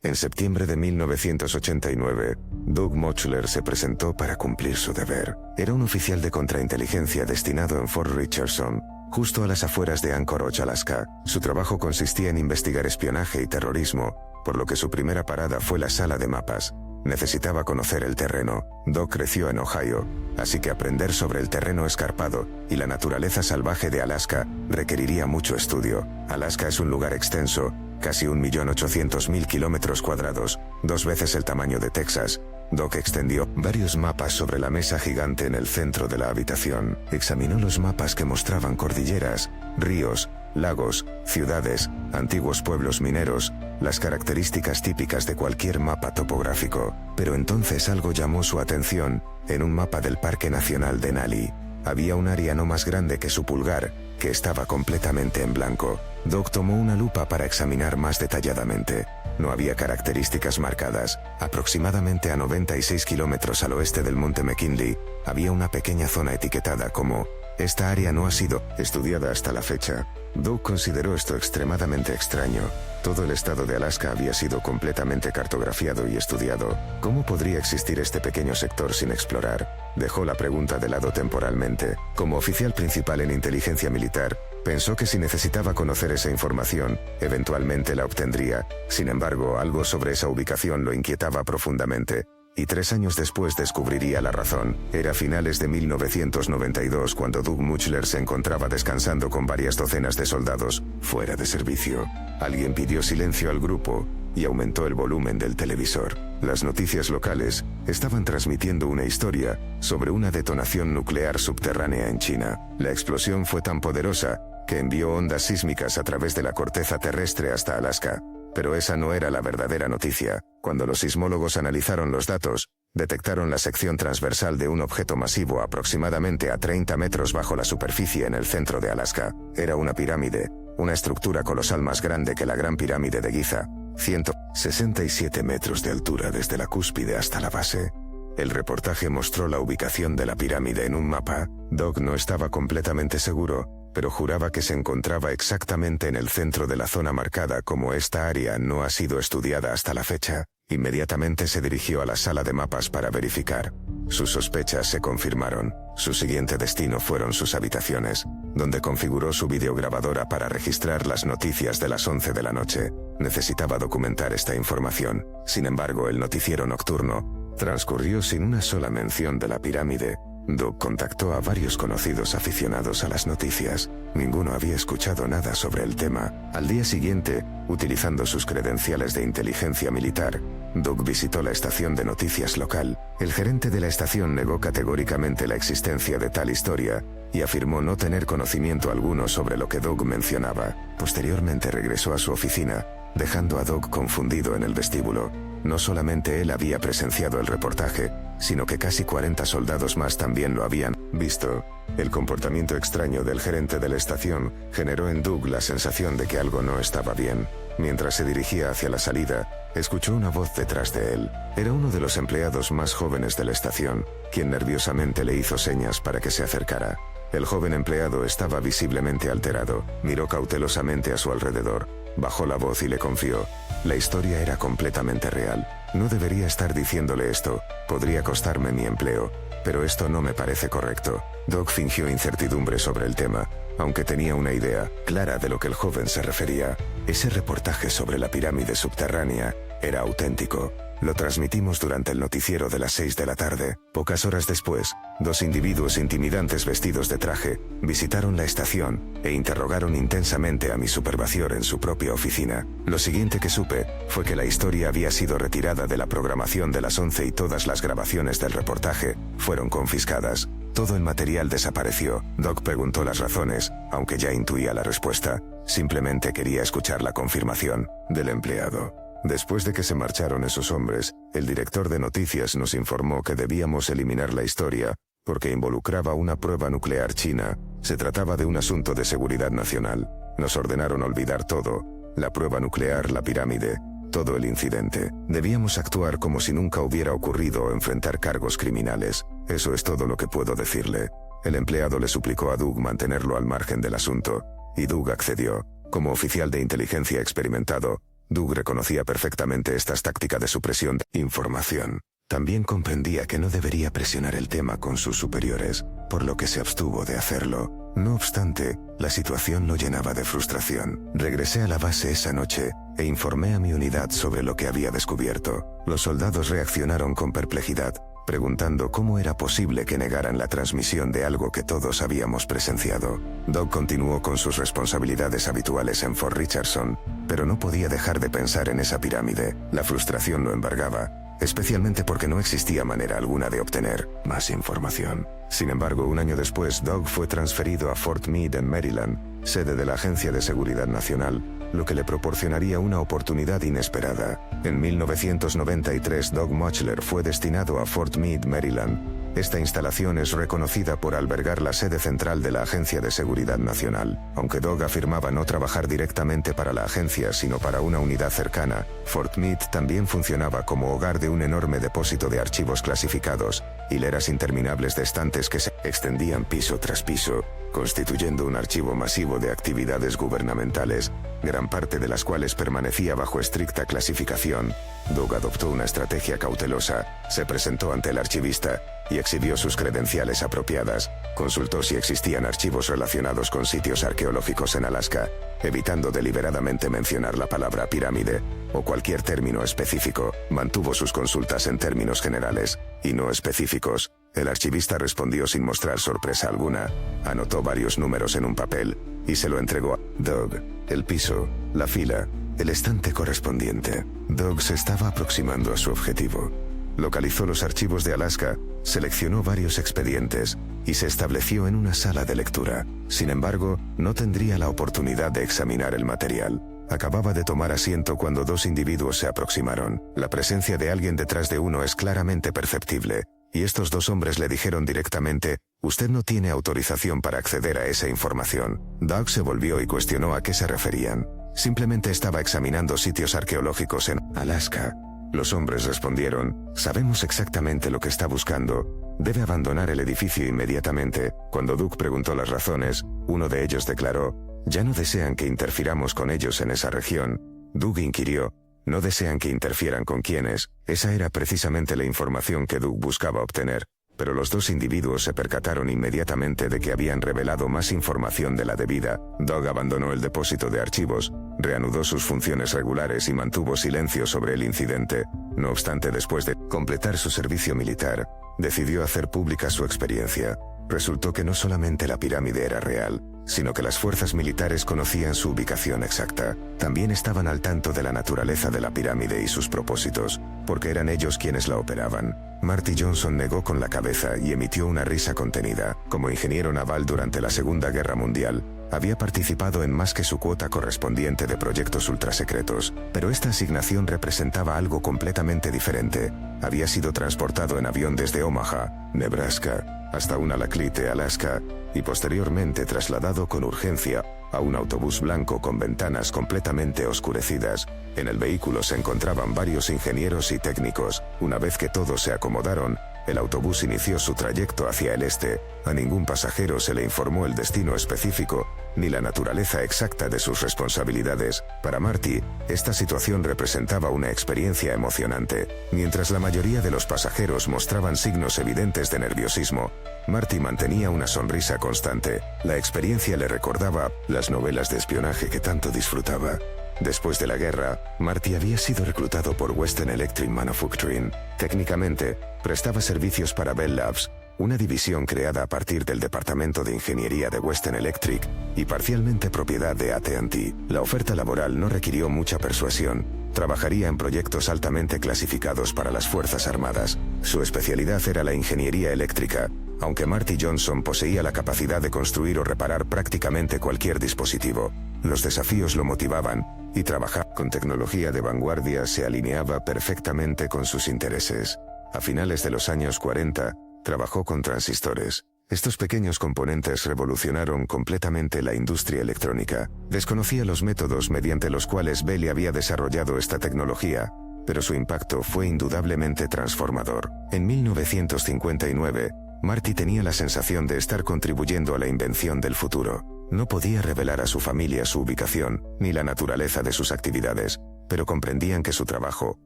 En septiembre de 1989, Doug Mochler se presentó para cumplir su deber. Era un oficial de contrainteligencia destinado en Fort Richardson, justo a las afueras de Anchorage, Alaska. Su trabajo consistía en investigar espionaje y terrorismo, por lo que su primera parada fue la sala de mapas. Necesitaba conocer el terreno. Doug creció en Ohio, así que aprender sobre el terreno escarpado y la naturaleza salvaje de Alaska requeriría mucho estudio. Alaska es un lugar extenso, casi 1.800.000 kilómetros cuadrados, 2 veces el tamaño de Texas. Doug extendió varios mapas sobre la mesa gigante en el centro de la habitación. Examinó los mapas que mostraban cordilleras, ríos, lagos, ciudades, antiguos pueblos mineros, las características típicas de cualquier mapa topográfico. Pero entonces algo llamó su atención. En un mapa del Parque Nacional Denali, había un área no más grande que su pulgar, que estaba completamente en blanco. Doug tomó una lupa para examinar más detalladamente. No había características marcadas. Aproximadamente a 96 kilómetros al oeste del monte McKinley, había una pequeña zona etiquetada como «Esta área no ha sido estudiada hasta la fecha». Doug consideró esto extremadamente extraño. Todo el estado de Alaska había sido completamente cartografiado y estudiado. ¿Cómo podría existir este pequeño sector sin explorar? Dejó la pregunta de lado temporalmente. Como oficial principal en inteligencia militar, pensó que si necesitaba conocer esa información, eventualmente la obtendría. Sin embargo, algo sobre esa ubicación lo inquietaba profundamente. Y 3 años después descubriría la razón. Era finales de 1992 cuando Doug Mochler se encontraba descansando con varias docenas de soldados, fuera de servicio. Alguien pidió silencio al grupo y aumentó el volumen del televisor. Las noticias locales estaban transmitiendo una historia sobre una detonación nuclear subterránea en China. La explosión fue tan poderosa que envió ondas sísmicas a través de la corteza terrestre hasta Alaska. Pero esa no era la verdadera noticia. Cuando los sismólogos analizaron los datos, detectaron la sección transversal de un objeto masivo aproximadamente a 30 metros bajo la superficie en el centro de Alaska. Era una pirámide, una estructura colosal más grande que la Gran Pirámide de Giza, 167 metros de altura desde la cúspide hasta la base. El reportaje mostró la ubicación de la pirámide en un mapa. Doug no estaba completamente seguro, pero juraba que se encontraba exactamente en el centro de la zona marcada como esta área no ha sido estudiada hasta la fecha. Inmediatamente se dirigió a la sala de mapas para verificar. Sus sospechas se confirmaron. Su siguiente destino fueron sus habitaciones, donde configuró su videograbadora para registrar las noticias de las 11 de la noche. Necesitaba documentar esta información. Sin embargo, el noticiero nocturno transcurrió sin una sola mención de la pirámide. Doug contactó a varios conocidos aficionados a las noticias. Ninguno había escuchado nada sobre el tema. Al día siguiente, utilizando sus credenciales de inteligencia militar, Doug visitó la estación de noticias local. El gerente de la estación negó categóricamente la existencia de tal historia y afirmó no tener conocimiento alguno sobre lo que Doug mencionaba. Posteriormente regresó a su oficina, dejando a Doug confundido en el vestíbulo. No solamente él había presenciado el reportaje, sino que casi 40 soldados más también lo habían visto. El comportamiento extraño del gerente de la estación generó en Doug la sensación de que algo no estaba bien. Mientras se dirigía hacia la salida, escuchó una voz detrás de él. Era uno de los empleados más jóvenes de la estación, quien nerviosamente le hizo señas para que se acercara. El joven empleado estaba visiblemente alterado. Miró cautelosamente a su alrededor, bajó la voz y le confió: la historia era completamente real. No debería estar diciéndole esto, podría costarme mi empleo, pero esto no me parece correcto. Doug fingió incertidumbre sobre el tema, aunque tenía una idea clara de lo que el joven se refería. Ese reportaje sobre la pirámide subterránea era auténtico. Lo transmitimos durante el noticiero de las 6 de la tarde. Pocas horas después, 2 individuos intimidantes vestidos de traje visitaron la estación e interrogaron intensamente a mi supervisor en su propia oficina. Lo siguiente que supe fue que la historia había sido retirada de la programación de las 11 y todas las grabaciones del reportaje fueron confiscadas. Todo el material desapareció. Doug preguntó las razones, aunque ya intuía la respuesta. Simplemente quería escuchar la confirmación del empleado. Después de que se marcharon esos hombres, el director de noticias nos informó que debíamos eliminar la historia, porque involucraba una prueba nuclear china. Se trataba de un asunto de seguridad nacional. Nos ordenaron olvidar todo: la prueba nuclear, la pirámide, todo el incidente. Debíamos actuar como si nunca hubiera ocurrido o enfrentar cargos criminales. Eso es todo lo que puedo decirle. El empleado le suplicó a Doug mantenerlo al margen del asunto, y Doug accedió. Como oficial de inteligencia experimentado, Doug reconocía perfectamente esta táctica de supresión de información. También comprendía que no debería presionar el tema con sus superiores, por lo que se abstuvo de hacerlo. No obstante, la situación lo llenaba de frustración. Regresé a la base esa noche e informé a mi unidad sobre lo que había descubierto. Los soldados reaccionaron con perplejidad, preguntando cómo era posible que negaran la transmisión de algo que todos habíamos presenciado. Doug continuó con sus responsabilidades habituales en Fort Richardson, pero no podía dejar de pensar en esa pirámide. La frustración lo embargaba, especialmente porque no existía manera alguna de obtener más información. Sin embargo, un año después, Doug fue transferido a Fort Meade en Maryland, sede de la Agencia de Seguridad Nacional, lo que le proporcionaría una oportunidad inesperada. En 1993, Doug Mochler fue destinado a Fort Meade, Maryland. Esta instalación es reconocida por albergar la sede central de la Agencia de Seguridad Nacional. Aunque Doug afirmaba no trabajar directamente para la agencia, sino para una unidad cercana, Fort Meade también funcionaba como hogar de un enorme depósito de archivos clasificados, hileras interminables de estantes que se extendían piso tras piso, constituyendo un archivo masivo de actividades gubernamentales, gran parte de las cuales permanecía bajo estricta clasificación. Doug adoptó una estrategia cautelosa, se presentó ante el archivista y exhibió sus credenciales apropiadas. Consultó si existían archivos relacionados con sitios arqueológicos en Alaska, evitando deliberadamente mencionar la palabra pirámide o cualquier término específico. Mantuvo sus consultas en términos generales y no específicos. El archivista respondió sin mostrar sorpresa alguna, anotó varios números en un papel y se lo entregó a Doug. El piso, la fila, el estante correspondiente. Doug se estaba aproximando a su objetivo. Localizó los archivos de Alaska, seleccionó varios expedientes y se estableció en una sala de lectura. Sin embargo, no tendría la oportunidad de examinar el material. Acababa de tomar asiento cuando dos individuos se aproximaron. La presencia de alguien detrás de uno es claramente perceptible, y estos dos hombres le dijeron directamente: «Usted no tiene autorización para acceder a esa información». Doug se volvió y cuestionó a qué se referían. Simplemente estaba examinando sitios arqueológicos en Alaska. Los hombres respondieron: «Sabemos exactamente lo que está buscando. Debe abandonar el edificio inmediatamente». Cuando Doug preguntó las razones, uno de ellos declaró: «Ya no desean que interfiramos con ellos en esa región». Doug inquirió: «¿No desean que interfieran con quiénes?». Esa era precisamente la información que Doug buscaba obtener. Pero los dos individuos se percataron inmediatamente de que habían revelado más información de la debida. Doug abandonó el depósito de archivos, reanudó sus funciones regulares y mantuvo silencio sobre el incidente. No obstante, después de completar su servicio militar, decidió hacer pública su experiencia. Resultó que no solamente la pirámide era real, sino que las fuerzas militares conocían su ubicación exacta. También estaban al tanto de la naturaleza de la pirámide y sus propósitos, porque eran ellos quienes la operaban. Marty Johnson negó con la cabeza y emitió una risa contenida. Como ingeniero naval durante la Segunda Guerra Mundial, había participado en más que su cuota correspondiente de proyectos ultrasecretos, pero esta asignación representaba algo completamente diferente. Había sido transportado en avión desde Omaha, Nebraska, hasta Unalakleet, Alaska, y posteriormente trasladado con urgencia a un autobús blanco con ventanas completamente oscurecidas. En el vehículo se encontraban varios ingenieros y técnicos. Una vez que todos se acomodaron, el autobús inició su trayecto hacia el este. A ningún pasajero se le informó el destino específico, ni la naturaleza exacta de sus responsabilidades. Para Marty, esta situación representaba una experiencia emocionante. Mientras la mayoría de los pasajeros mostraban signos evidentes de nerviosismo, Marty mantenía una sonrisa constante. La experiencia le recordaba las novelas de espionaje que tanto disfrutaba. Después de la guerra, Marty había sido reclutado por Western Electric Manufacturing. Técnicamente, prestaba servicios para Bell Labs, una división creada a partir del Departamento de Ingeniería de Western Electric y parcialmente propiedad de AT&T. La oferta laboral no requirió mucha persuasión. Trabajaría en proyectos altamente clasificados para las Fuerzas Armadas. Su especialidad era la ingeniería eléctrica, aunque Marty Johnson poseía la capacidad de construir o reparar prácticamente cualquier dispositivo. Los desafíos lo motivaban, y trabajar con tecnología de vanguardia se alineaba perfectamente con sus intereses. A finales de los años 40, trabajó con transistores. Estos pequeños componentes revolucionaron completamente la industria electrónica. Desconocía los métodos mediante los cuales Bell había desarrollado esta tecnología, pero su impacto fue indudablemente transformador. En 1959, Marty tenía la sensación de estar contribuyendo a la invención del futuro. No podía revelar a su familia su ubicación, ni la naturaleza de sus actividades, pero comprendían que su trabajo,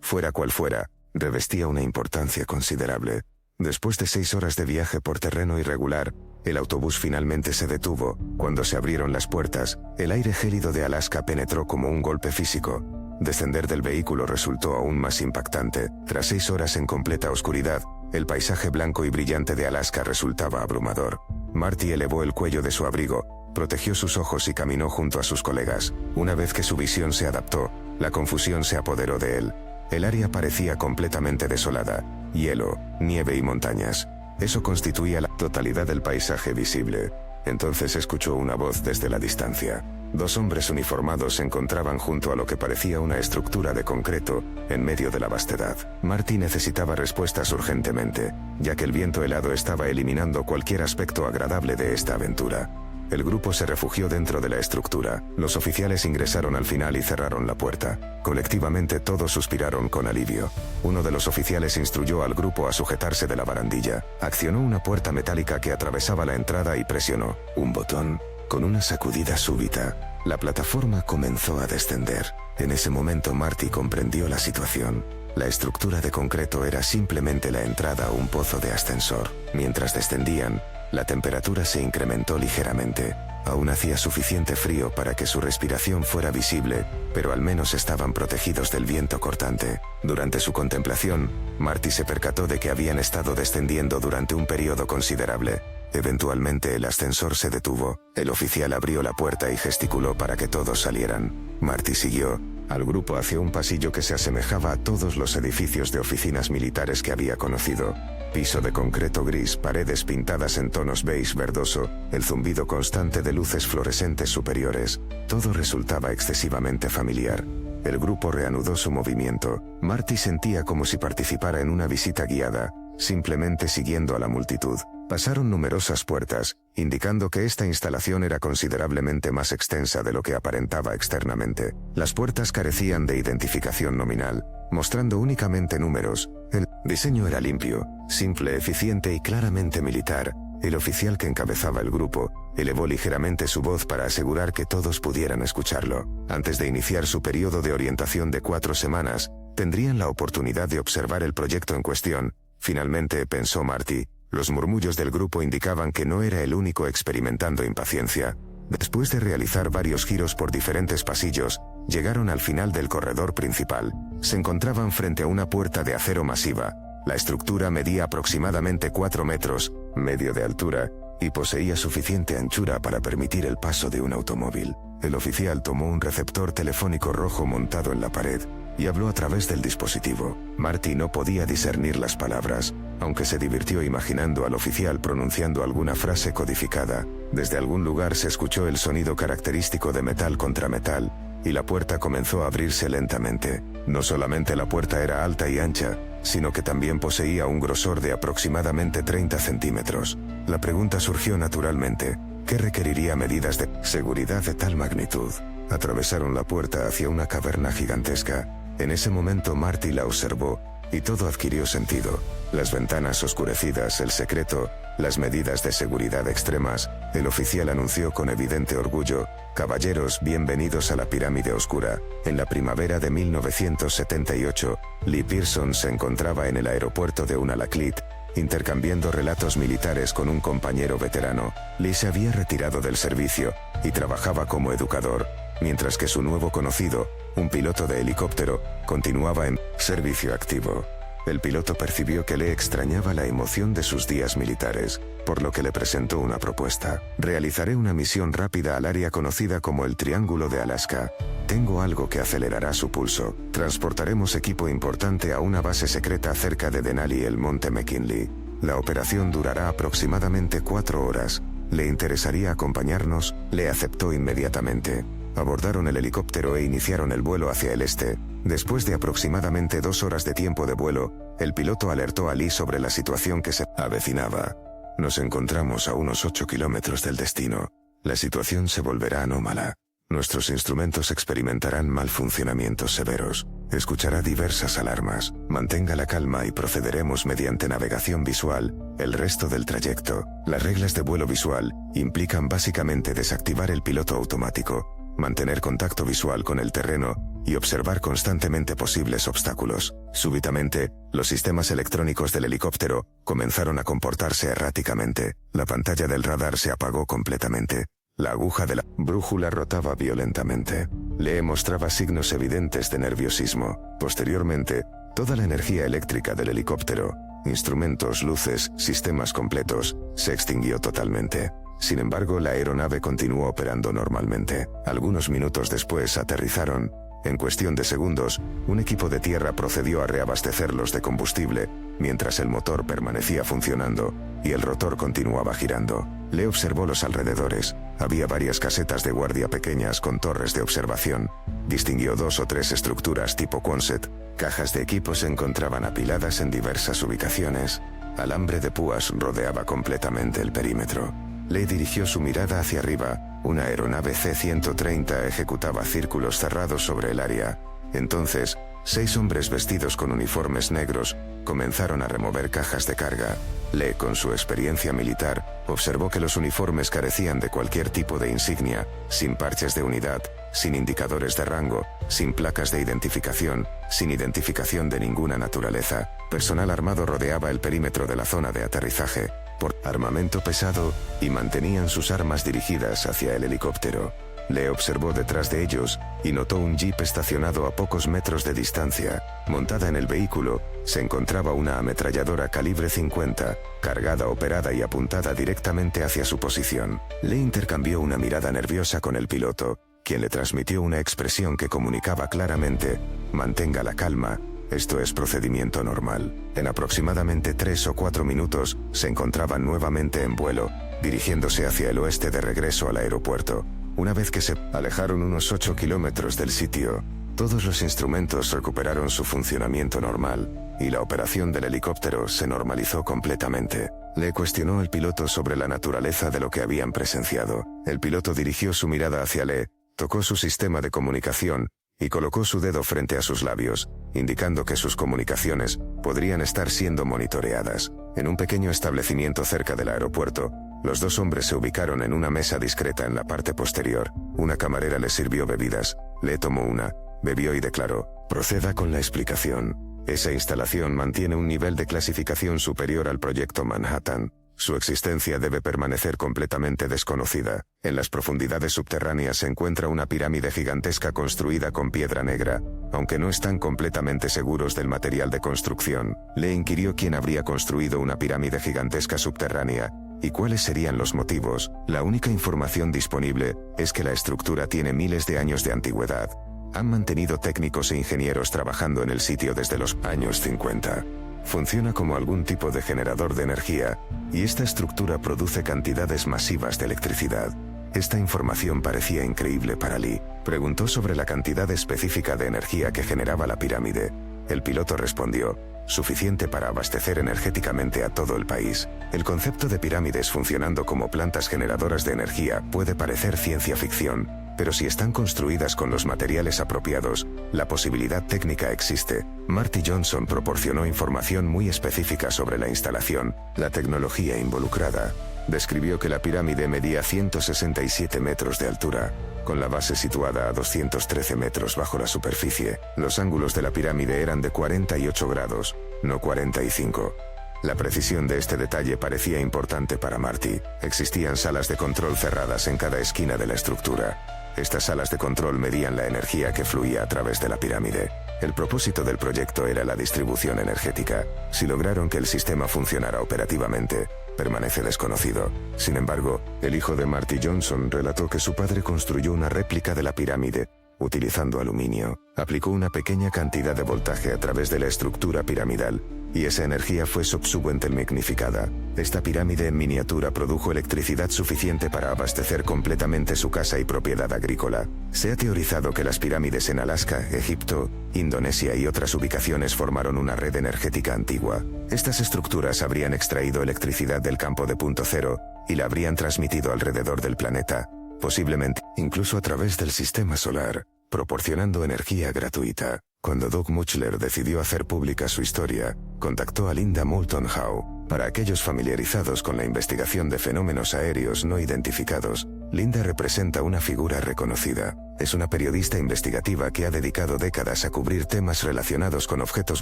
fuera cual fuera, revestía una importancia considerable. Después de 6 horas de viaje por terreno irregular, el autobús finalmente se detuvo. Cuando se abrieron las puertas, el aire gélido de Alaska penetró como un golpe físico. Descender del vehículo resultó aún más impactante. Tras 6 horas en completa oscuridad, el paisaje blanco y brillante de Alaska resultaba abrumador. Marty elevó el cuello de su abrigo, protegió sus ojos y caminó junto a sus colegas. Una vez que su visión se adaptó, la confusión se apoderó de él. El área parecía completamente desolada: hielo, nieve y montañas. Eso constituía la totalidad del paisaje visible. Entonces escuchó una voz desde la distancia. 2 hombres uniformados se encontraban junto a lo que parecía una estructura de concreto, en medio de la vastedad. Marty necesitaba respuestas urgentemente, ya que el viento helado estaba eliminando cualquier aspecto agradable de esta aventura. El grupo se refugió dentro de la estructura. Los oficiales ingresaron al final y cerraron la puerta. Colectivamente todos suspiraron con alivio. Uno de los oficiales instruyó al grupo a sujetarse de la barandilla. Accionó una puerta metálica que atravesaba la entrada y presionó un botón. Con una sacudida súbita, la plataforma comenzó a descender. En ese momento Marty comprendió la situación. La estructura de concreto era simplemente la entrada a un pozo de ascensor. Mientras descendían, la temperatura se incrementó ligeramente. Aún hacía suficiente frío para que su respiración fuera visible, pero al menos estaban protegidos del viento cortante. Durante su contemplación, Marty se percató de que habían estado descendiendo durante un periodo considerable. Eventualmente el ascensor se detuvo. El oficial abrió la puerta y gesticuló para que todos salieran. Marty siguió al grupo hacia un pasillo que se asemejaba a todos los edificios de oficinas militares que había conocido. Piso de concreto gris, paredes pintadas en tonos beige verdoso, el zumbido constante de luces fluorescentes superiores. Todo resultaba excesivamente familiar. El grupo reanudó su movimiento. Marty sentía como si participara en una visita guiada, simplemente siguiendo a la multitud. Pasaron numerosas puertas, indicando que esta instalación era considerablemente más extensa de lo que aparentaba externamente. Las puertas carecían de identificación nominal, mostrando únicamente números. El diseño era limpio, simple, eficiente y claramente militar. El oficial que encabezaba el grupo elevó ligeramente su voz para asegurar que todos pudieran escucharlo. Antes de iniciar su periodo de orientación de 4 semanas, tendrían la oportunidad de observar el proyecto en cuestión. Finalmente, pensó Marty, los murmullos del grupo indicaban que no era el único experimentando impaciencia. Después de realizar varios giros por diferentes pasillos, llegaron al final del corredor principal. Se encontraban frente a una puerta de acero masiva. La estructura medía aproximadamente 4 metros, medio de altura, y poseía suficiente anchura para permitir el paso de un automóvil. El oficial tomó un receptor telefónico rojo montado en la pared y habló a través del dispositivo. Marty no podía discernir las palabras, aunque se divirtió imaginando al oficial pronunciando alguna frase codificada. Desde algún lugar se escuchó el sonido característico de metal contra metal, y la puerta comenzó a abrirse lentamente. No solamente la puerta era alta y ancha, sino que también poseía un grosor de aproximadamente 30 centímetros. La pregunta surgió naturalmente: ¿qué requeriría medidas de seguridad de tal magnitud? Atravesaron la puerta hacia una caverna gigantesca. En ese momento Marty la observó, y todo adquirió sentido. Las ventanas oscurecidas, el secreto, las medidas de seguridad extremas. El oficial anunció con evidente orgullo: «Caballeros, bienvenidos a la pirámide oscura». En la primavera de 1978, Lee Pearson se encontraba en el aeropuerto de Unalakleet, intercambiando relatos militares con un compañero veterano. Lee se había retirado del servicio y trabajaba como educador, mientras que su nuevo conocido, un piloto de helicóptero, continuaba en servicio activo. El piloto percibió que le extrañaba la emoción de sus días militares, por lo que le presentó una propuesta. «Realizaré una misión rápida al área conocida como el Triángulo de Alaska. Tengo algo que acelerará su pulso. Transportaremos equipo importante a una base secreta cerca de Denali, el monte McKinley. La operación durará aproximadamente 4 horas. ¿Le interesaría acompañarnos?». Le aceptó inmediatamente. Abordaron el helicóptero e iniciaron el vuelo hacia el este. Después de aproximadamente 2 horas de tiempo de vuelo, el piloto alertó a Lee sobre la situación que se avecinaba. «Nos encontramos a unos 8 kilómetros del destino. La situación se volverá anómala. Nuestros instrumentos experimentarán mal funcionamientos severos. Escuchará diversas alarmas. Mantenga la calma y procederemos mediante navegación visual el resto del trayecto». Las reglas de vuelo visual implican básicamente desactivar el piloto automático, mantener contacto visual con el terreno y observar constantemente posibles obstáculos. Súbitamente, los sistemas electrónicos del helicóptero comenzaron a comportarse erráticamente. La pantalla del radar se apagó completamente. La aguja de la brújula rotaba violentamente. Lee mostraba signos evidentes de nerviosismo. Posteriormente, toda la energía eléctrica del helicóptero, instrumentos, luces, sistemas completos, se extinguió totalmente. Sin embargo, la aeronave continuó operando normalmente. Algunos minutos después aterrizaron. En cuestión de segundos, un equipo de tierra procedió a reabastecerlos de combustible, mientras el motor permanecía funcionando y el rotor continuaba girando. Le observó los alrededores. Había varias casetas de guardia pequeñas con torres de observación. Distinguió 2 o 3 estructuras tipo Quonset. Cajas de equipo se encontraban apiladas en diversas ubicaciones. Alambre de púas rodeaba completamente el perímetro. Le dirigió su mirada hacia arriba. Una aeronave C-130 ejecutaba círculos cerrados sobre el área. Entonces, 6 hombres vestidos con uniformes negros comenzaron a remover cajas de carga. Le, con su experiencia militar, observó que los uniformes carecían de cualquier tipo de insignia, sin parches de unidad, sin indicadores de rango, sin placas de identificación, sin identificación de ninguna naturaleza. Personal armado rodeaba el perímetro de la zona de aterrizaje por armamento pesado y mantenían sus armas dirigidas hacia el helicóptero. Le observó detrás de ellos y notó un jeep estacionado a pocos metros de distancia. Montada en el vehículo, se encontraba una ametralladora calibre 50, cargada, operada y apuntada directamente hacia su posición. Le intercambió una mirada nerviosa con el piloto, quien le transmitió una expresión que comunicaba claramente: mantenga la calma, esto es procedimiento normal. En aproximadamente 3 o 4 minutos, se encontraban nuevamente en vuelo, dirigiéndose hacia el oeste de regreso al aeropuerto. Una vez que se alejaron unos 8 kilómetros del sitio, todos los instrumentos recuperaron su funcionamiento normal, y la operación del helicóptero se normalizó completamente. Le cuestionó al piloto sobre la naturaleza de lo que habían presenciado. El piloto dirigió su mirada hacia Le, tocó su sistema de comunicación, y colocó su dedo frente a sus labios, indicando que sus comunicaciones podrían estar siendo monitoreadas. En un pequeño establecimiento cerca del aeropuerto, los 2 hombres se ubicaron en una mesa discreta en la parte posterior. Una camarera les sirvió bebidas. Le tomó una, bebió y declaró: proceda con la explicación. Esa instalación mantiene un nivel de clasificación superior al proyecto Manhattan. Su existencia debe permanecer completamente desconocida. En las profundidades subterráneas se encuentra una pirámide gigantesca construida con piedra negra, aunque no están completamente seguros del material de construcción. Le inquirió quién habría construido una pirámide gigantesca subterránea, y cuáles serían los motivos. La única información disponible es que la estructura tiene miles de años de antigüedad. Han mantenido técnicos e ingenieros trabajando en el sitio desde los años 50. Funciona como algún tipo de generador de energía, y esta estructura produce cantidades masivas de electricidad. Esta información parecía increíble para Lee. Preguntó sobre la cantidad específica de energía que generaba la pirámide. El piloto respondió: suficiente para abastecer energéticamente a todo el país. El concepto de pirámides funcionando como plantas generadoras de energía puede parecer ciencia ficción, pero si están construidas con los materiales apropiados, la posibilidad técnica existe. Marty Johnson proporcionó información muy específica sobre la instalación, la tecnología involucrada. Describió que la pirámide medía 167 metros de altura, con la base situada a 213 metros bajo la superficie. Los ángulos de la pirámide eran de 48 grados, no 45. La precisión de este detalle parecía importante para Marty. Existían salas de control cerradas en cada esquina de la estructura. Estas salas de control medían la energía que fluía a través de la pirámide. El propósito del proyecto era la distribución energética. Si lograron que el sistema funcionara operativamente, permanece desconocido. Sin embargo, el hijo de Marty Johnson relató que su padre construyó una réplica de la pirámide, utilizando aluminio. Aplicó una pequeña cantidad de voltaje a través de la estructura piramidal, y esa energía fue subsecuentemente magnificada. Esta pirámide en miniatura produjo electricidad suficiente para abastecer completamente su casa y propiedad agrícola. Se ha teorizado que las pirámides en Alaska, Egipto, Indonesia y otras ubicaciones formaron una red energética antigua. Estas estructuras habrían extraído electricidad del campo de punto cero y la habrían transmitido alrededor del planeta, posiblemente incluso a través del sistema solar, proporcionando energía gratuita. Cuando Doug Mutchler decidió hacer pública su historia, contactó a Linda Moulton Howe. Para aquellos familiarizados con la investigación de fenómenos aéreos no identificados, Linda representa una figura reconocida. Es una periodista investigativa que ha dedicado décadas a cubrir temas relacionados con objetos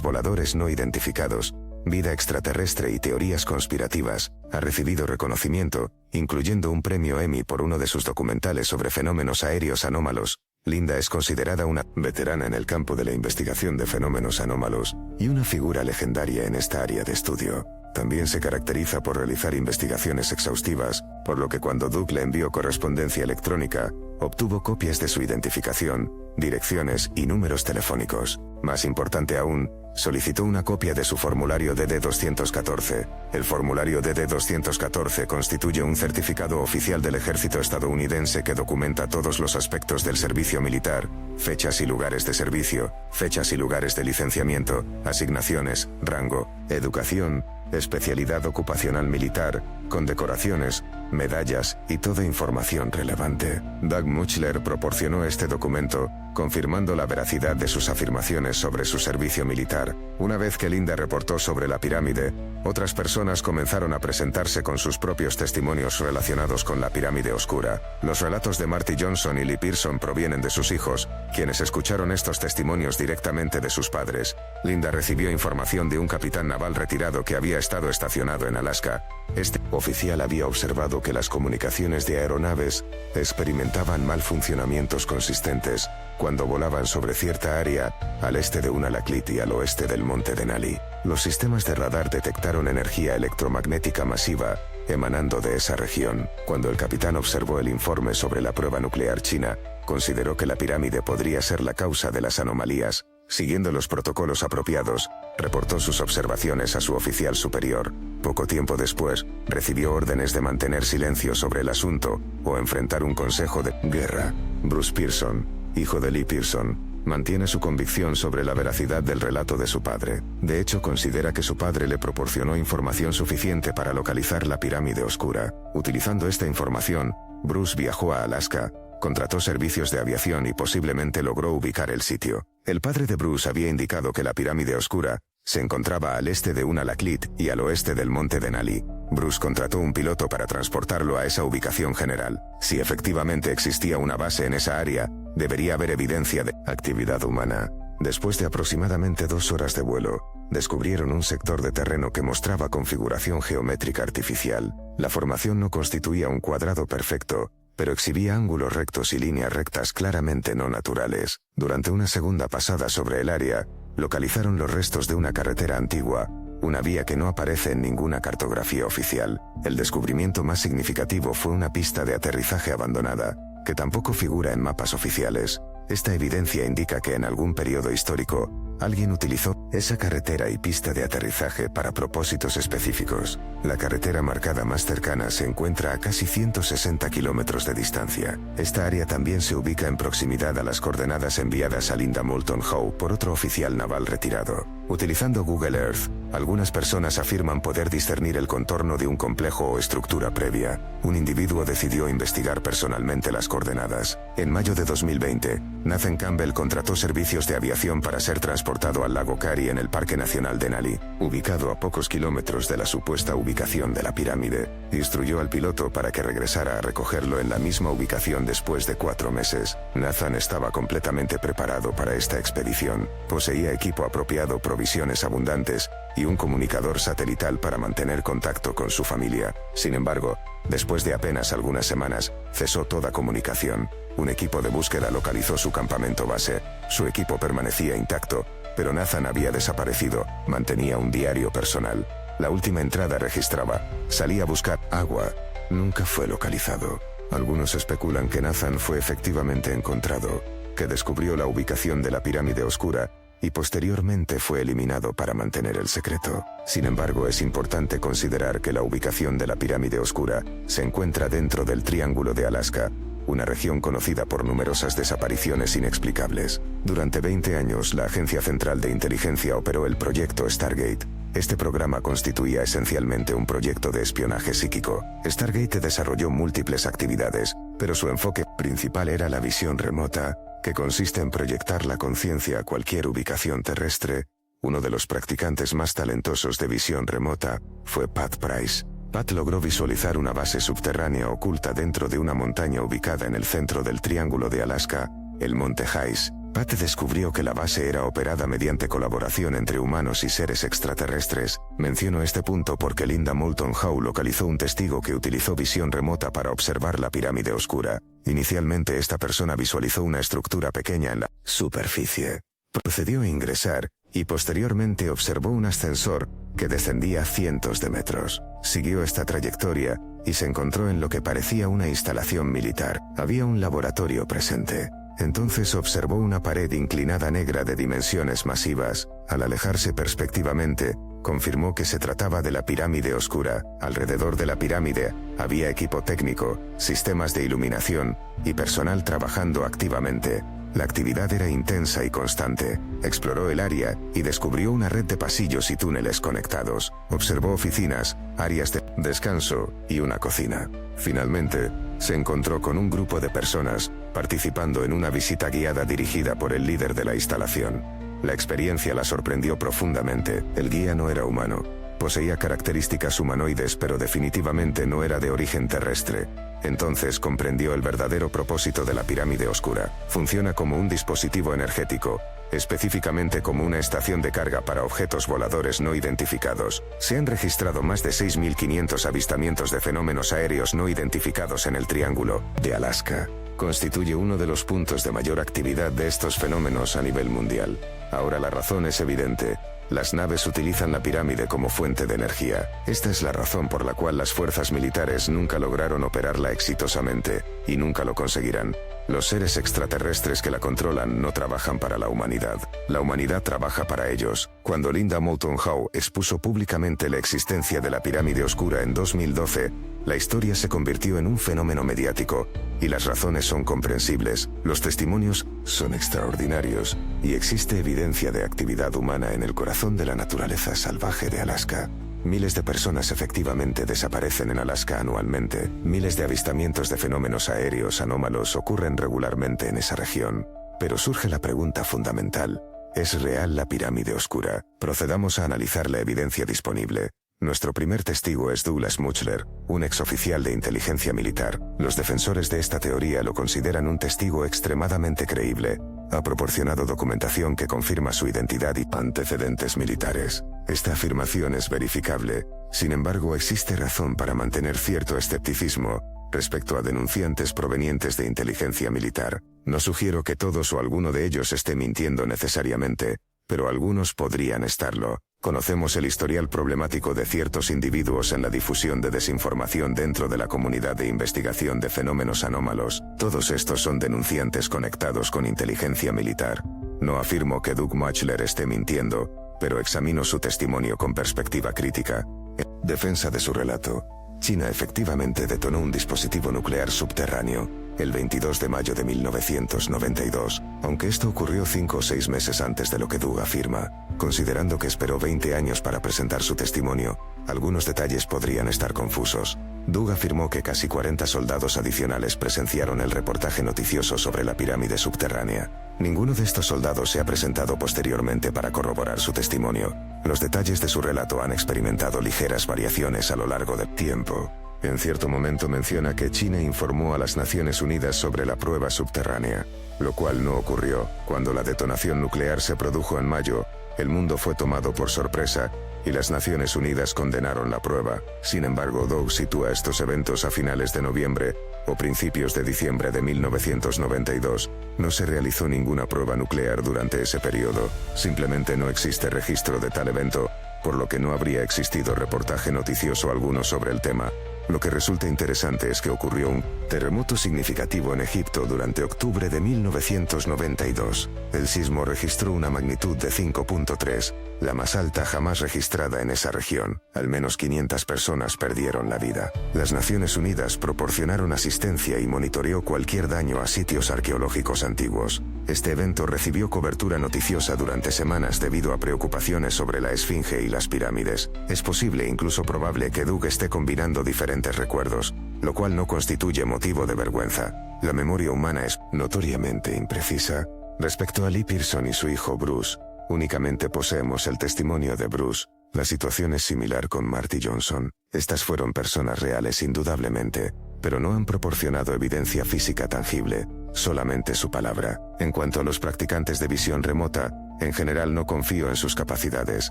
voladores no identificados, vida extraterrestre y teorías conspirativas. Ha recibido reconocimiento, incluyendo un premio Emmy por uno de sus documentales sobre fenómenos aéreos anómalos. Linda es considerada una veterana en el campo de la investigación de fenómenos anómalos y una figura legendaria en esta área de estudio. También se caracteriza por realizar investigaciones exhaustivas, por lo que cuando Doug le envió correspondencia electrónica, obtuvo copias de su identificación, direcciones y números telefónicos. Más importante aún, solicitó una copia de su formulario DD-214. El formulario DD-214 constituye un certificado oficial del ejército estadounidense que documenta todos los aspectos del servicio militar, fechas y lugares de servicio, fechas y lugares de licenciamiento, asignaciones, rango, educación, especialidad ocupacional militar, condecoraciones, medallas y toda información relevante. Doug Mutchler proporcionó este documento, confirmando la veracidad de sus afirmaciones sobre su servicio militar. Una vez que Linda reportó sobre la pirámide, otras personas comenzaron a presentarse con sus propios testimonios relacionados con la pirámide oscura. Los relatos de Marty Johnson y Lee Pearson provienen de sus hijos, quienes escucharon estos testimonios directamente de sus padres. Linda recibió información de un capitán naval retirado que había estado estacionado en Alaska. Este oficial había observado que las comunicaciones de aeronaves experimentaban mal funcionamientos consistentes cuando volaban sobre cierta área al este de Unalakleet y al oeste del monte Denali. Los sistemas de radar detectaron energía electromagnética masiva emanando de esa región. Cuando el capitán observó el informe sobre la prueba nuclear china, consideró que la pirámide podría ser la causa de las anomalías. Siguiendo los protocolos apropiados, reportó sus observaciones a su oficial superior. Poco tiempo después, recibió órdenes de mantener silencio sobre el asunto o enfrentar un consejo de guerra. Bruce Pearson, hijo de Lee Pearson, mantiene su convicción sobre la veracidad del relato de su padre. De hecho, considera que su padre le proporcionó información suficiente para localizar la pirámide oscura. Utilizando esta información, Bruce viajó a Alaska, contrató servicios de aviación y posiblemente logró ubicar el sitio. El padre de Bruce había indicado que la pirámide oscura se encontraba al este de Unalakleet y al oeste del monte Denali. Bruce contrató un piloto para transportarlo a esa ubicación general. Si efectivamente existía una base en esa área, debería haber evidencia de actividad humana. Después de aproximadamente 2 horas de vuelo, descubrieron un sector de terreno que mostraba configuración geométrica artificial. La formación no constituía un cuadrado perfecto, pero exhibía ángulos rectos y líneas rectas claramente no naturales. Durante una segunda pasada sobre el área, localizaron los restos de una carretera antigua, una vía que no aparece en ninguna cartografía oficial. El descubrimiento más significativo fue una pista de aterrizaje abandonada, que tampoco figura en mapas oficiales. Esta evidencia indica que en algún periodo histórico, alguien utilizó esa carretera y pista de aterrizaje para propósitos específicos. La carretera marcada más cercana se encuentra a casi 160 kilómetros de distancia. Esta área también se ubica en proximidad a las coordenadas enviadas a Linda Moulton Howe por otro oficial naval retirado. Utilizando Google Earth, algunas personas afirman poder discernir el contorno de un complejo o estructura previa. Un individuo decidió investigar personalmente las coordenadas. En mayo de 2020, Nathan Campbell contrató servicios de aviación para ser transportado al lago Kari en el Parque Nacional Denali, ubicado a pocos kilómetros de la supuesta ubicación de la pirámide. Instruyó al piloto para que regresara a recogerlo en la misma ubicación después de 4 meses. Nathan estaba completamente preparado para esta expedición. Poseía equipo apropiado, provisiones abundantes y un comunicador satelital para mantener contacto con su familia. Sin embargo, después de apenas algunas semanas, cesó toda comunicación. Un equipo de búsqueda localizó su campamento base. Su equipo permanecía intacto, pero Nathan había desaparecido. Mantenía un diario personal. La última entrada registraba: salí a buscar agua. Nunca fue localizado. Algunos especulan que Nathan fue efectivamente encontrado, que descubrió la ubicación de la pirámide oscura y posteriormente fue eliminado para mantener el secreto. Sin embargo, es importante considerar que la ubicación de la pirámide oscura se encuentra dentro del Triángulo de Alaska, una región conocida por numerosas desapariciones inexplicables. Durante 20 años, la Agencia Central de Inteligencia operó el proyecto Stargate. Este programa constituía esencialmente un proyecto de espionaje psíquico. Stargate desarrolló múltiples actividades, pero su enfoque principal era la visión remota, que consiste en proyectar la conciencia a cualquier ubicación terrestre. Uno de los practicantes más talentosos de visión remota fue Pat Price. Pat logró visualizar una base subterránea oculta dentro de una montaña ubicada en el centro del Triángulo de Alaska, el Monte Hayes. Pat descubrió que la base era operada mediante colaboración entre humanos y seres extraterrestres. Menciono este punto porque Linda Moulton Howe localizó un testigo que utilizó visión remota para observar la pirámide oscura. Inicialmente esta persona visualizó una estructura pequeña en la superficie. Procedió a ingresar, y posteriormente observó un ascensor que descendía cientos de metros. Siguió esta trayectoria, y se encontró en lo que parecía una instalación militar. Había un laboratorio presente. Entonces observó una pared inclinada negra de dimensiones masivas. Al alejarse perspectivamente, confirmó que se trataba de la pirámide oscura. Alrededor de la pirámide, había equipo técnico, sistemas de iluminación, y personal trabajando activamente. La actividad era intensa y constante. Exploró el área, y descubrió una red de pasillos y túneles conectados. Observó oficinas, áreas de descanso, y una cocina. Finalmente, se encontró con un grupo de personas, participando en una visita guiada dirigida por el líder de la instalación. La experiencia la sorprendió profundamente. El guía no era humano. Poseía características humanoides, pero definitivamente no era de origen terrestre. Entonces comprendió el verdadero propósito de la pirámide oscura. Funciona como un dispositivo energético, específicamente como una estación de carga para objetos voladores no identificados. Se han registrado más de 6.500 avistamientos de fenómenos aéreos no identificados en el Triángulo de Alaska. Constituye uno de los puntos de mayor actividad de estos fenómenos a nivel mundial. Ahora la razón es evidente. Las naves utilizan la pirámide como fuente de energía. Esta es la razón por la cual las fuerzas militares nunca lograron operarla exitosamente, y nunca lo conseguirán. Los seres extraterrestres que la controlan no trabajan para la humanidad. La humanidad trabaja para ellos. Cuando Linda Moulton Howe expuso públicamente la existencia de la pirámide oscura en 2012, la historia se convirtió en un fenómeno mediático, y las razones son comprensibles. Los testimonios son extraordinarios, y existe evidencia de actividad humana en el corazón de la naturaleza salvaje de Alaska. Miles de personas efectivamente desaparecen en Alaska anualmente. Miles de avistamientos de fenómenos aéreos anómalos ocurren regularmente en esa región. Pero surge la pregunta fundamental: ¿es real la pirámide oscura? Procedamos a analizar la evidencia disponible. Nuestro primer testigo es Douglas Mutchler, un exoficial de inteligencia militar. Los defensores de esta teoría lo consideran un testigo extremadamente creíble. Ha proporcionado documentación que confirma su identidad y antecedentes militares. Esta afirmación es verificable. Sin embargo, existe razón para mantener cierto escepticismo respecto a denunciantes provenientes de inteligencia militar. No sugiero que todos o alguno de ellos esté mintiendo necesariamente, pero algunos podrían estarlo. Conocemos el historial problemático de ciertos individuos en la difusión de desinformación dentro de la comunidad de investigación de fenómenos anómalos. Todos estos son denunciantes conectados con inteligencia militar. No afirmo que Doug Mutchler esté mintiendo, pero examino su testimonio con perspectiva crítica. En defensa de su relato, China efectivamente detonó un dispositivo nuclear subterráneo el 22 de mayo de 1992, aunque esto ocurrió 5 o 6 meses antes de lo que Doug afirma. Considerando que esperó 20 años para presentar su testimonio, algunos detalles podrían estar confusos. Doug afirmó que casi 40 soldados adicionales presenciaron el reportaje noticioso sobre la pirámide subterránea. Ninguno de estos soldados se ha presentado posteriormente para corroborar su testimonio. Los detalles de su relato han experimentado ligeras variaciones a lo largo del tiempo. En cierto momento menciona que China informó a las Naciones Unidas sobre la prueba subterránea, lo cual no ocurrió. Cuando la detonación nuclear se produjo en mayo, el mundo fue tomado por sorpresa, y las Naciones Unidas condenaron la prueba. Sin embargo, Doug sitúa estos eventos a finales de noviembre o principios de diciembre de 1992. No se realizó ninguna prueba nuclear durante ese periodo. Simplemente no existe registro de tal evento, por lo que no habría existido reportaje noticioso alguno sobre el tema. Lo que resulta interesante es que ocurrió un terremoto significativo en Egipto durante octubre de 1992. El sismo registró una magnitud de 5.3, la más alta jamás registrada en esa región. Al menos 500 personas perdieron la vida. Las Naciones Unidas proporcionaron asistencia y monitoreó cualquier daño a sitios arqueológicos antiguos. Este evento recibió cobertura noticiosa durante semanas debido a preocupaciones sobre la Esfinge y las pirámides. Es posible e incluso probable que Doug esté combinando diferentes recuerdos, lo cual no constituye motivo de vergüenza. La memoria humana es notoriamente imprecisa. Respecto a Lee Pearson y su hijo Bruce, únicamente poseemos el testimonio de Bruce, La situación es similar con Marty Johnson. Estas fueron personas reales indudablemente, pero no han proporcionado evidencia física tangible, solamente su palabra. En cuanto a los practicantes de visión remota, en general no confío en sus capacidades.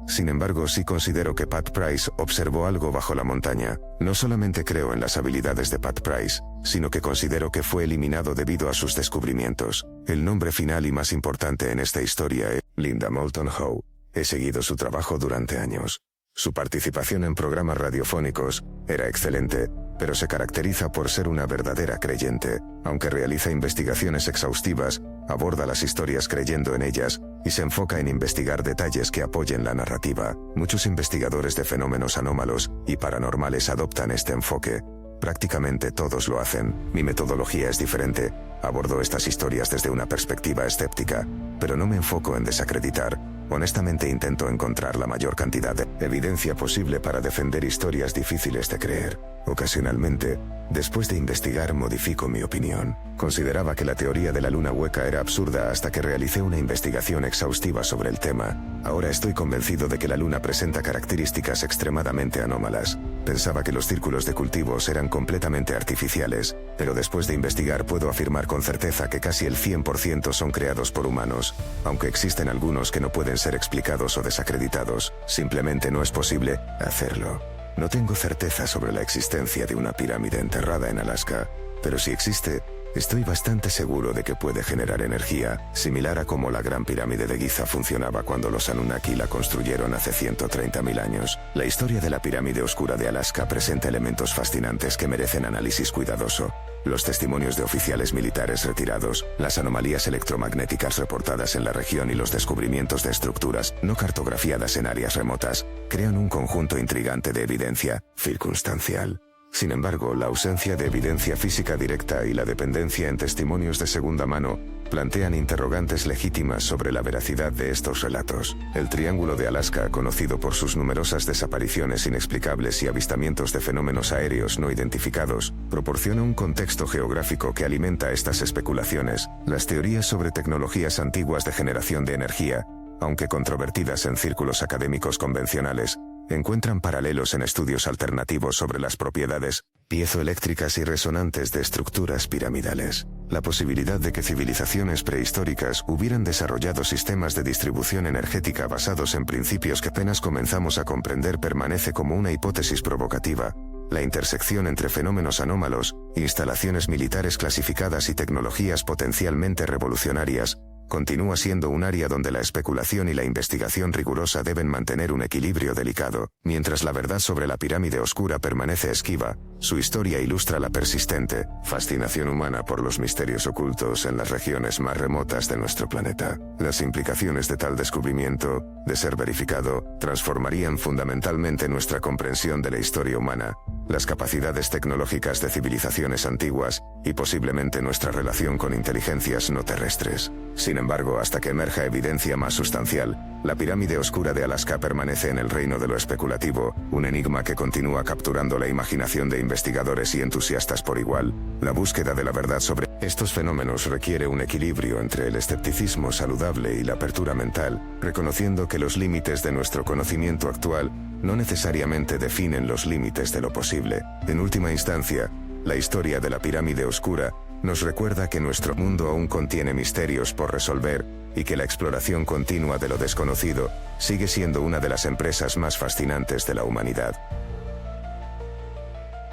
Sin embargo, sí considero que Pat Price observó algo bajo la montaña. No solamente creo en las habilidades de Pat Price, sino que considero que fue eliminado debido a sus descubrimientos. El nombre final y más importante en esta historia es Linda Moulton Howe. He seguido su trabajo durante años. Su participación en programas radiofónicos era excelente, pero se caracteriza por ser una verdadera creyente. Aunque realiza investigaciones exhaustivas, aborda las historias creyendo en ellas, y se enfoca en investigar detalles que apoyen la narrativa. Muchos investigadores de fenómenos anómalos y paranormales adoptan este enfoque. Prácticamente todos lo hacen. Mi metodología es diferente. Abordo estas historias desde una perspectiva escéptica, pero no me enfoco en desacreditar. Honestamente intento encontrar la mayor cantidad de evidencia posible para defender historias difíciles de creer. Ocasionalmente, después de investigar, modifico mi opinión. Consideraba que la teoría de la luna hueca era absurda hasta que realicé una investigación exhaustiva sobre el tema. Ahora estoy convencido de que la luna presenta características extremadamente anómalas. Pensaba que los círculos de cultivos eran completamente artificiales, pero después de investigar puedo afirmar con certeza que casi el 100% son creados por humanos, aunque existen algunos que no pueden ser explicados o desacreditados. Simplemente no es posible hacerlo. No tengo certeza sobre la existencia de una pirámide enterrada en Alaska, pero si existe, estoy bastante seguro de que puede generar energía, similar a cómo la Gran Pirámide de Giza funcionaba cuando los Anunnaki la construyeron hace 130.000 años. La historia de la pirámide oscura de Alaska presenta elementos fascinantes que merecen análisis cuidadoso. Los testimonios de oficiales militares retirados, las anomalías electromagnéticas reportadas en la región y los descubrimientos de estructuras no cartografiadas en áreas remotas crean un conjunto intrigante de evidencia circunstancial. Sin embargo, la ausencia de evidencia física directa y la dependencia en testimonios de segunda mano plantean interrogantes legítimas sobre la veracidad de estos relatos. El Triángulo de Alaska, conocido por sus numerosas desapariciones inexplicables y avistamientos de fenómenos aéreos no identificados, proporciona un contexto geográfico que alimenta estas especulaciones. Las teorías sobre tecnologías antiguas de generación de energía, aunque controvertidas en círculos académicos convencionales, encuentran paralelos en estudios alternativos sobre las propiedades piezoeléctricas y resonantes de estructuras piramidales. La posibilidad de que civilizaciones prehistóricas hubieran desarrollado sistemas de distribución energética basados en principios que apenas comenzamos a comprender permanece como una hipótesis provocativa. La intersección entre fenómenos anómalos, instalaciones militares clasificadas y tecnologías potencialmente revolucionarias continúa siendo un área donde la especulación y la investigación rigurosa deben mantener un equilibrio delicado. Mientras la verdad sobre la pirámide oscura permanece esquiva, su historia ilustra la persistente fascinación humana por los misterios ocultos en las regiones más remotas de nuestro planeta. Las implicaciones de tal descubrimiento, de ser verificado, transformarían fundamentalmente nuestra comprensión de la historia humana, las capacidades tecnológicas de civilizaciones antiguas y posiblemente nuestra relación con inteligencias no terrestres. Sin embargo, hasta que emerja evidencia más sustancial, la pirámide oscura de Alaska permanece en el reino de lo especulativo, un enigma que continúa capturando la imaginación de investigadores y entusiastas por igual. La búsqueda de la verdad sobre estos fenómenos requiere un equilibrio entre el escepticismo saludable y la apertura mental, reconociendo que los límites de nuestro conocimiento actual no necesariamente definen los límites de lo posible. En última instancia, la historia de la pirámide oscura nos recuerda que nuestro mundo aún contiene misterios por resolver y que la exploración continua de lo desconocido sigue siendo una de las empresas más fascinantes de la humanidad.